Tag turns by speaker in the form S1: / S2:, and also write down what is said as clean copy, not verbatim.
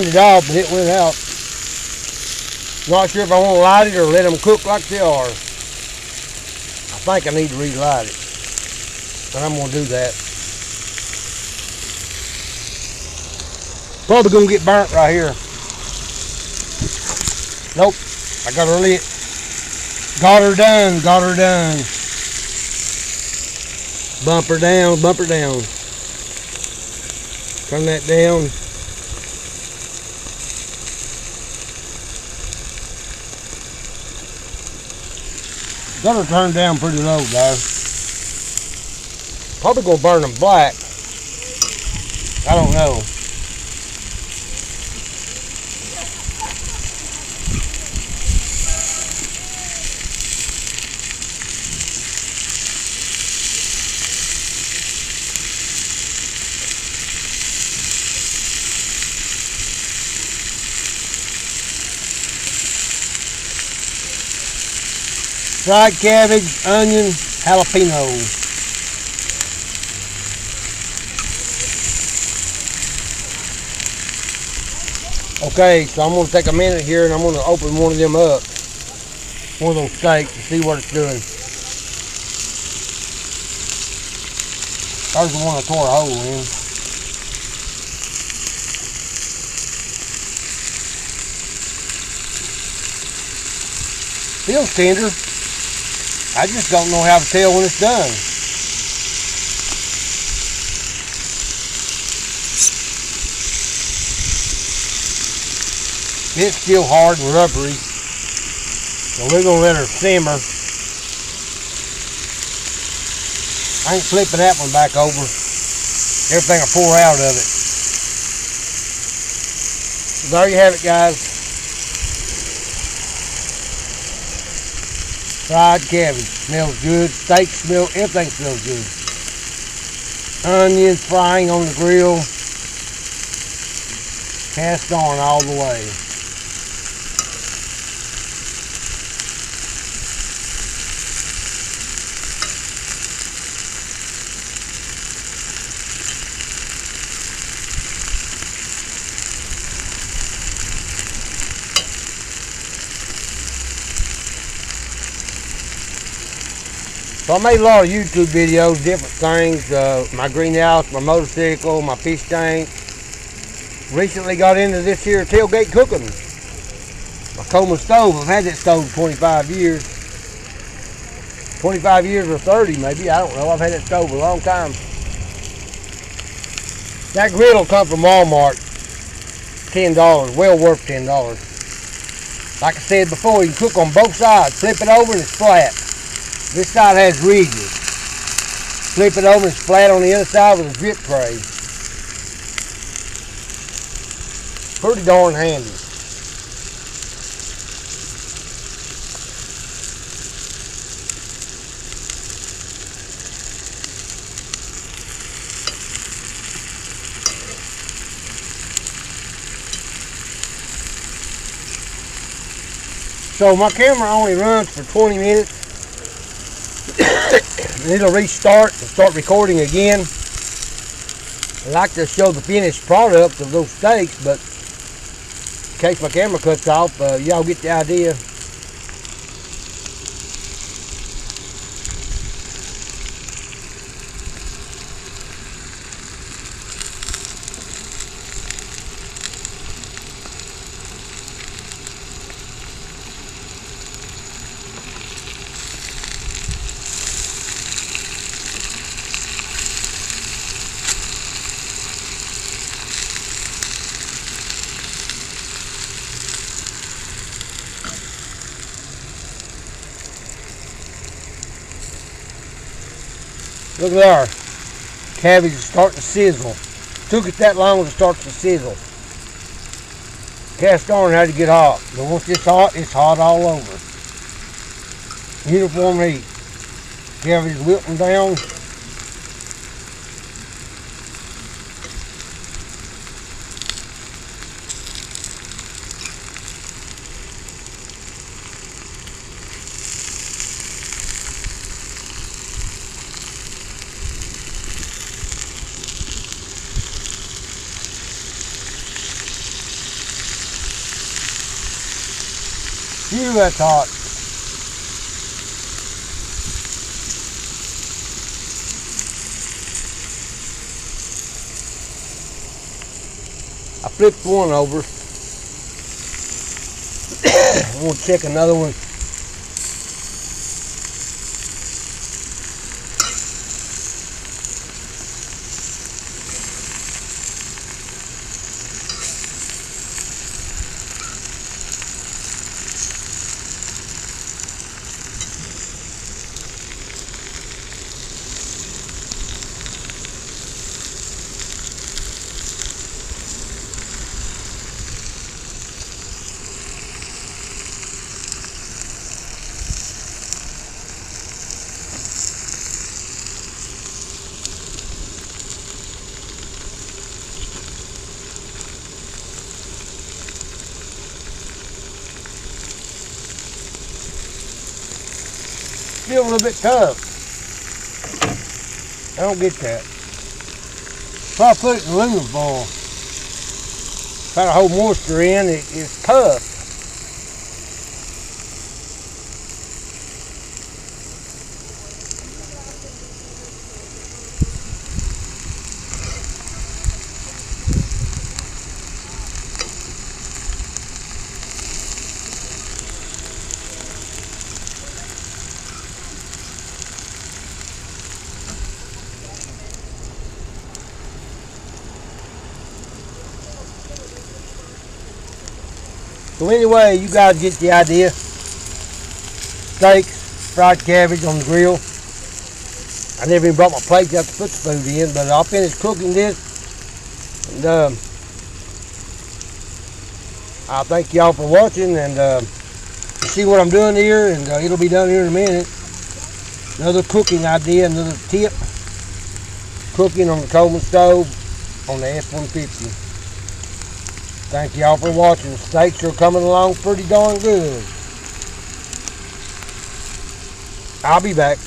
S1: It off, but it went out. Not sure if I want to light it or let them cook like they are. I think I need to relight it, and I'm going to do that. Probably going to get burnt right here. Nope, I got her lit. Got her done, got her done. Bump her down, bump her down. Turn that down. Got her turned down pretty low, guys. Probably gonna burn them black. I don't know. Fried cabbage, onion, jalapeno. Okay, so I'm going to take a minute here and I'm going to open one of them up. One of those steaks to see what it's doing. There's the one I tore a hole in. Feels tender. I just don't know how to tell when it's done. It's still hard and rubbery, so we're gonna let her simmer. I ain't flipping that one back over. Everything will pour out of it. So there you have it, guys. Fried cabbage. Smells good. Steak smells, everything smells good. Onions frying on the grill. Cast on all the way. So I made a lot of YouTube videos, different things, my greenhouse, my motorcycle, my fish tank. Recently got into this here tailgate cooking. My coleman stove, I've had that stove 25 years. 25 years or 30 maybe, I don't know. I've had that stove a long time. That griddle come from Walmart, $10, well worth $10. Like I said before, you can cook on both sides, flip it over and it's flat. This side has ridges. Flip it over and it's flat on the other side with a drip tray. Pretty darn handy. So my camera only runs for 20 minutes. It'll restart and start recording again. I like to show the finished product of those steaks, but in case my camera cuts off, y'all get the idea. Look at there. Cabbage is starting to sizzle. Took it that long to start to sizzle. Cast iron had to get hot. But once it's hot all over. Uniform heat. Cabbage is wilting down. Phew, that's hot. I flipped one over. I'm gonna check another one. Still a little bit tough. I don't get that. If I put it in aluminum foil, try to hold moisture in, it's tough. So anyway, you guys get the idea. Steaks, fried cabbage on the grill. I never even brought my plate up to put the food in, but I'll finish cooking this. And I thank y'all for watching, and see what I'm doing here, and it'll be done here in a minute. Another cooking idea, another tip. Cooking on the Coleman stove on the F-150. Thank y'all for watching. Steaks are coming along pretty darn good. I'll be back.